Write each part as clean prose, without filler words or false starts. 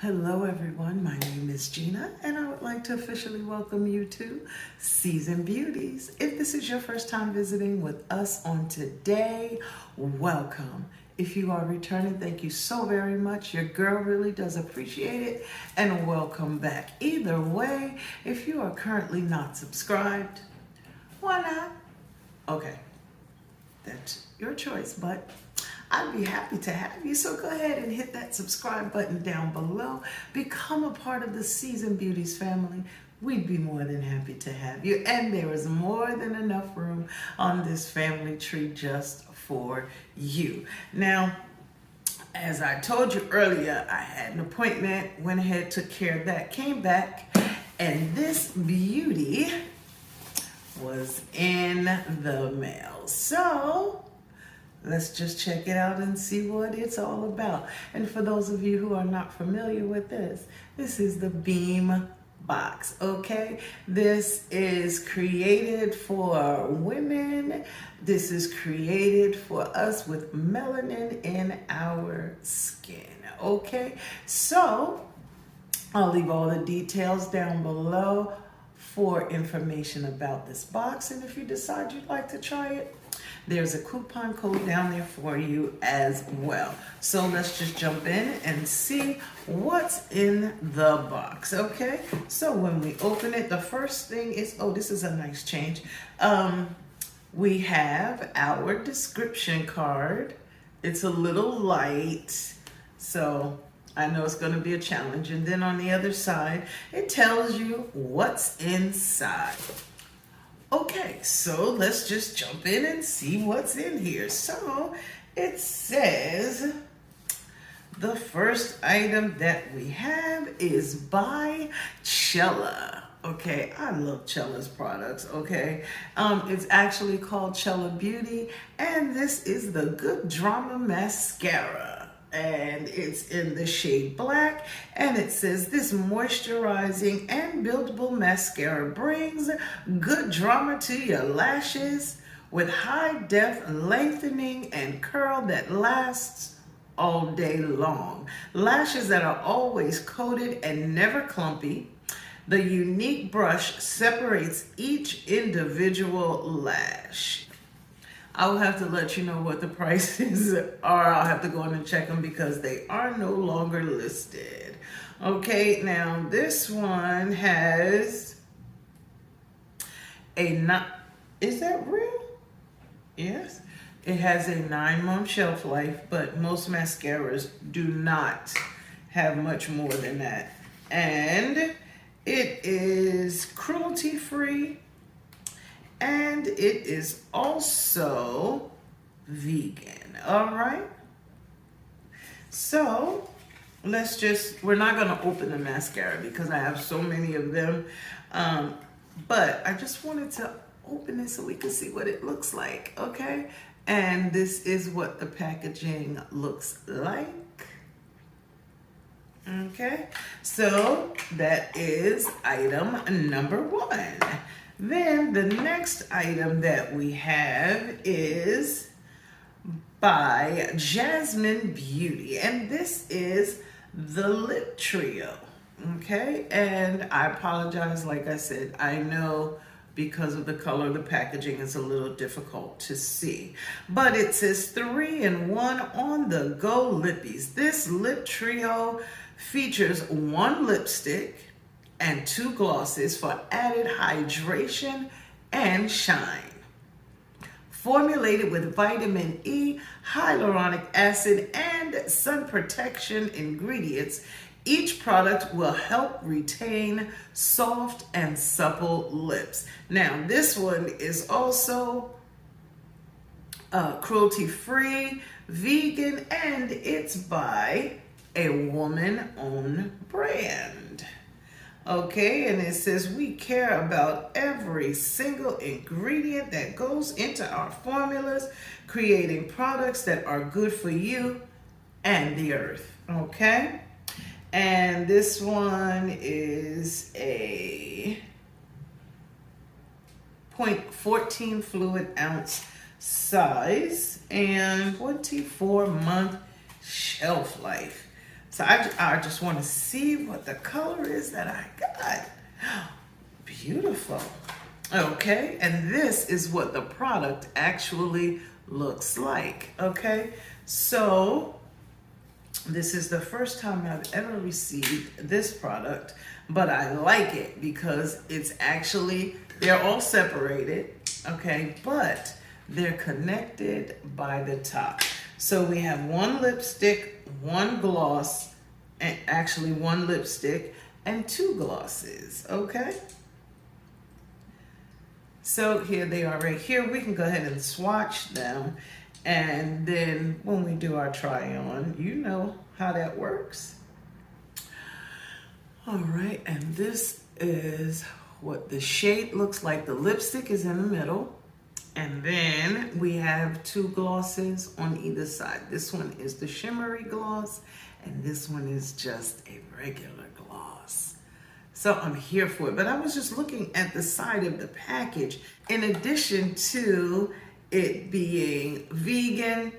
Hello everyone, my name is Gina and I would like to officially welcome you to Seasoned Beauties. If this is your first time visiting with us on today, welcome. If you are returning, thank you so very much. Your girl really does appreciate it and welcome back. Either way, if you are currently not subscribed, why not? Okay, that's your choice, but I'd be happy to have you, so go ahead and hit that subscribe button down below. Become a part of the Seasoned Beauties family. We'd be more than happy to have you. And there is more than enough room on this family tree just for you. Now, as I told you earlier, I had an appointment, went ahead, took care of that, came back, and this beauty was in the mail. So let's just check it out and see what it's all about. And for those of you who are not familiar with this is the Beem Box, okay? This is created for women. This is created for us with melanin in our skin, okay? So I'll leave all the details down below for information about this box. And if you decide you'd like to try it, there's a coupon code down there for you as well. So let's just jump in and see what's in the box, okay? So when we open it, the first thing is, oh, this is a nice change. We have our description card. It's a little light, so I know it's going to be a challenge. And then on the other side, it tells you what's inside. Okay, so let's just jump in and see what's in here. So it says the first item that we have is by Chella. Okay, I love Chella's products, okay? It's actually called Chella Beauty, and this is the Good Drama Mascara. And it's in the shade black, and it says this moisturizing and buildable mascara brings good drama to your lashes with high depth lengthening and curl that lasts all day long. Lashes that are always coated and never clumpy. The unique brush separates each individual lash. I'll have to let you know what the prices are. I'll have to go in and check them because they are no longer listed. Okay, now this one has is that real? Yes. It has a 9-month shelf life, but most mascaras do not have much more than that. And it is cruelty-free. And it is also vegan, all right? So we're not gonna open the mascara because I have so many of them. But I just wanted to open it so we can see what it looks like, okay? And this is what the packaging looks like. Okay, so that is item number 1. Then the next item that we have is by Jasmine Beauty, and this is the lip trio, okay? And I apologize, like I said, I know because of the color of the packaging it's a little difficult to see, but it says 3-in-1 on the go lippies. This lip trio features 1 lipstick and 2 glosses for added hydration and shine. Formulated with vitamin E, hyaluronic acid, and sun protection ingredients, each product will help retain soft and supple lips. Now, this one is also cruelty-free, vegan, and it's by a woman-owned brand. Okay, and it says we care about every single ingredient that goes into our formulas, creating products that are good for you and the earth, okay? And this one is a 0.14 fluid ounce size and 24-month shelf life. So I just want to see what the color is that I got. Beautiful. Okay, and this is what the product actually looks like. Okay, so this is the first time I've ever received this product, but I like it because it's actually, they're all separated, okay, but they're connected by the top. So we have one lipstick, one gloss, and actually one lipstick and two glosses, okay? So here they are right here. We can go ahead and swatch them. And then when we do our try on, you know how that works. All right, and this is what the shade looks like. The lipstick is in the middle. And then we have two glosses on either side. This one is the shimmery gloss, and this one is just a regular gloss. So I'm here for it. But I was just looking at the side of the package. In addition to it being vegan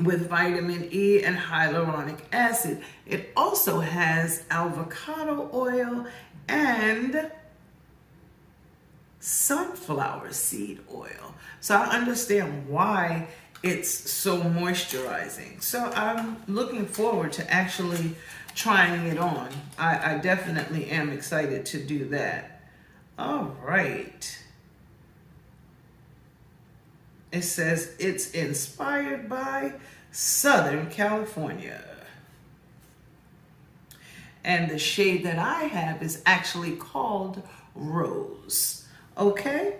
with vitamin E and hyaluronic acid, it also has avocado oil and sunflower seed oil. So I understand why it's so moisturizing. So I'm looking forward to actually trying it on. I definitely am excited to do that. All right. It says it's inspired by Southern California. And the shade that I have is actually called Rose. Okay,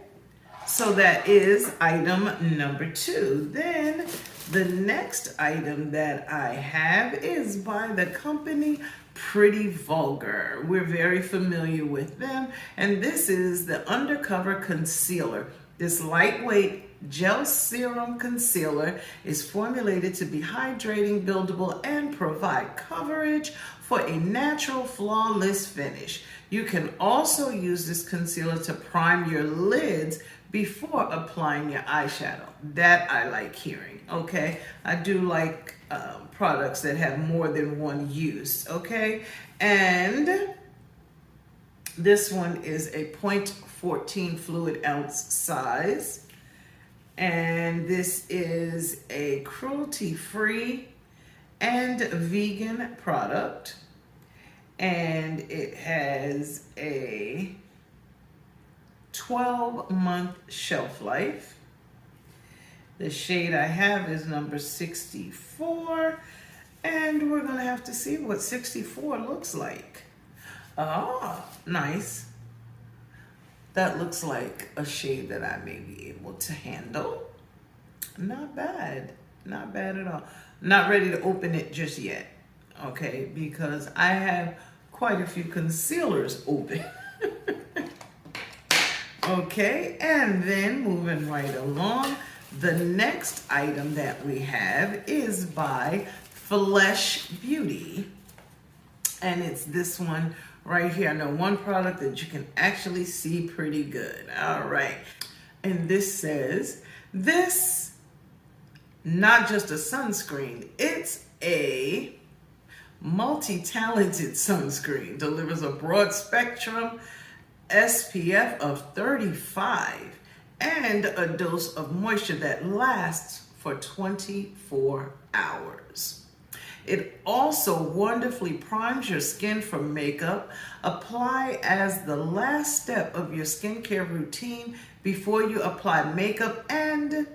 so that is item number 2. Then the next item that I have is by the company Pretty Vulgar. We're very familiar with them, and this is the Undercover Concealer. This lightweight gel serum concealer is formulated to be hydrating, buildable, and provide coverage for a natural, flawless finish. You can also use this concealer to prime your lids before applying your eyeshadow. That I like hearing, okay? I do like products that have more than one use, okay? And this one is a 0.14 fluid ounce size. And this is a cruelty-free and vegan product. And it has a 12-month shelf life. The shade I have is number 64. And we're gonna have to see what 64 looks like. Ah, nice. That looks like a shade that I may be able to handle. Not bad, not bad at all. Not ready to open it just yet, okay? Because I have quite a few concealers open. Okay, and then moving right along, the next item that we have is by Flesh Beauty. And it's this one right here. I know one product that you can actually see pretty good. All right. And this says, this, not just a sunscreen, it's a multi-talented sunscreen. Delivers a broad spectrum SPF of 35 and a dose of moisture that lasts for 24 hours. It also wonderfully primes your skin for makeup. Apply as the last step of your skincare routine before you apply makeup and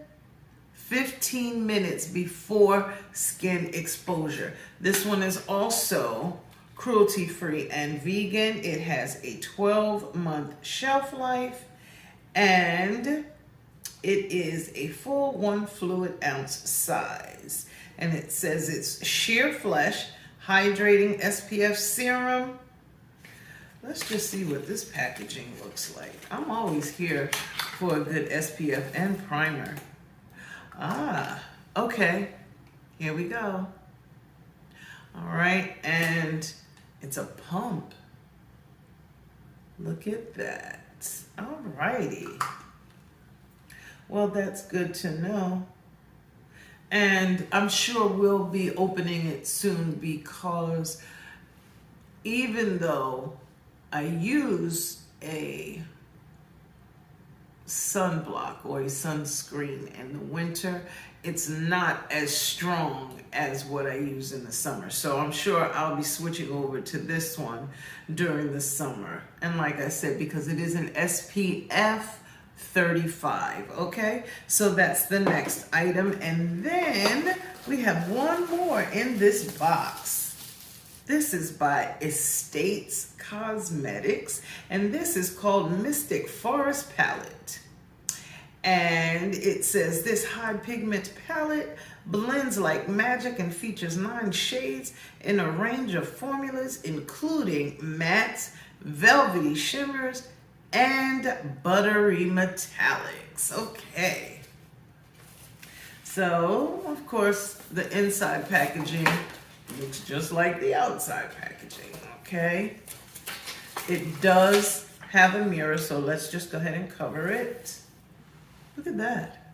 15 minutes before skin exposure. This one is also cruelty-free and vegan. It has a 12-month shelf life, and it is a full 1 fluid ounce size. And it says it's sheer flesh, hydrating SPF serum. Let's just see what this packaging looks like. I'm always here for a good SPF and primer. Ah, okay. Here we go. All right, and it's a pump. Look at that. All righty. Well, that's good to know. And I'm sure we'll be opening it soon, because even though I use a sunblock or a sunscreen in the winter, it's not as strong as what I use in the summer. So I'm sure I'll be switching over to this one during the summer. And like I said, because it is an SPF 35, okay? So that's the next item. And then we have one more in this box. This is by Estates Cosmetics, and this is called Mystic Forest Palette. And it says this high pigment palette blends like magic and features 9 shades in a range of formulas, including mattes, velvety shimmers, and buttery metallics. Okay. So, of course, the inside packaging looks just like the outside packaging, okay? It does have a mirror, so let's just go ahead and cover it. Look at that.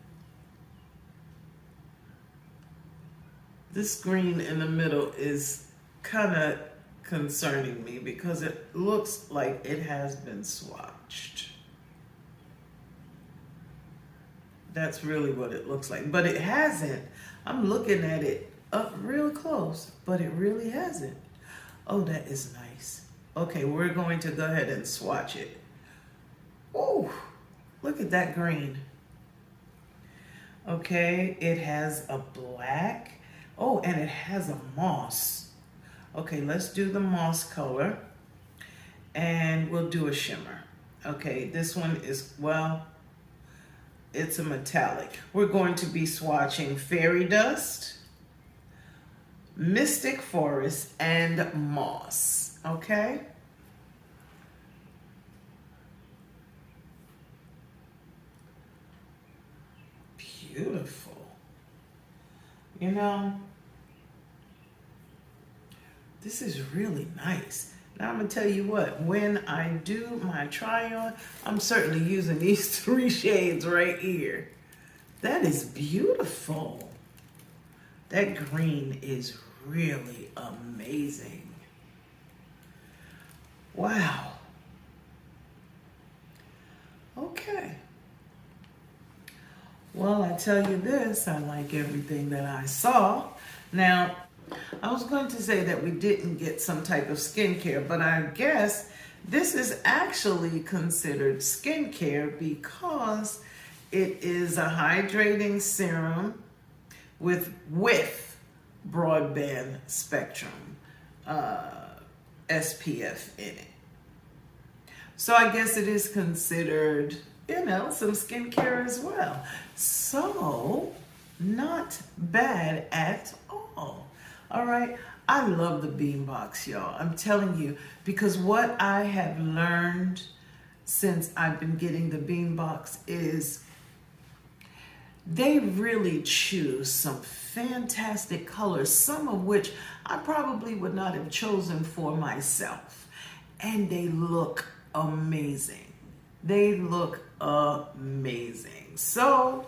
This green in the middle is kind of concerning me because it looks like it has been swatched. That's really what it looks like, but it hasn't. I'm looking at it up real close, but it really hasn't. Oh, that is nice. Okay, we're going to go ahead and swatch it. Oh, look at that green. Okay, it has a black. Oh, and it has a moss. Okay, let's do the moss color, and we'll do a shimmer. Okay, this one is, well, it's a metallic. We're going to be swatching Fairy Dust, Mystic Forest, and Moss, okay? Beautiful. You know, this is really nice. Now I'm gonna tell you what, when I do my try on, I'm certainly using these 3 shades right here. That is beautiful. That green is really amazing. Wow. Okay. Well, I tell you this, I like everything that I saw. Now, I was going to say that we didn't get some type of skincare, but I guess this is actually considered skincare because it is a hydrating serum with broadband spectrum SPF in it. So I guess it is considered, you know, some skincare as well. So, not bad at all. All right, I love the Beem Box, y'all. I'm telling you, because what I have learned since I've been getting the Beem Box is they really choose some fantastic colors, some of which I probably would not have chosen for myself. And they look amazing. They look amazing. So,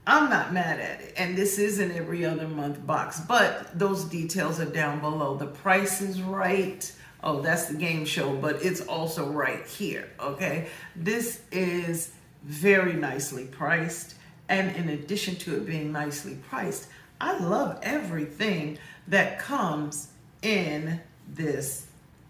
I'm not mad at it. And this is an every other month box, but those details are down below. The price is right. Oh, that's the game show, but it's also right here, okay? This is very nicely priced. And in addition to it being nicely priced, I love everything that comes in this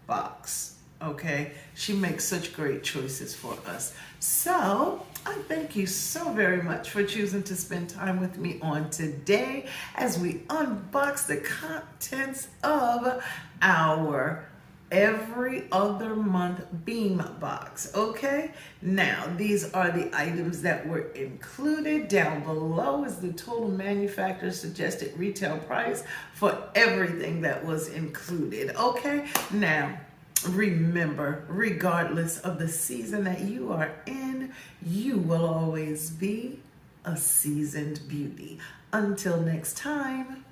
box, okay? She makes such great choices for us. So I thank you so very much for choosing to spend time with me on today as we unbox the contents of our every other month Beem Box, okay? Now, these are the items that were included. Down below is the total manufacturer suggested retail price for everything that was included, okay? Now, remember, regardless of the season that you are in, you will always be a seasoned beauty. Until next time.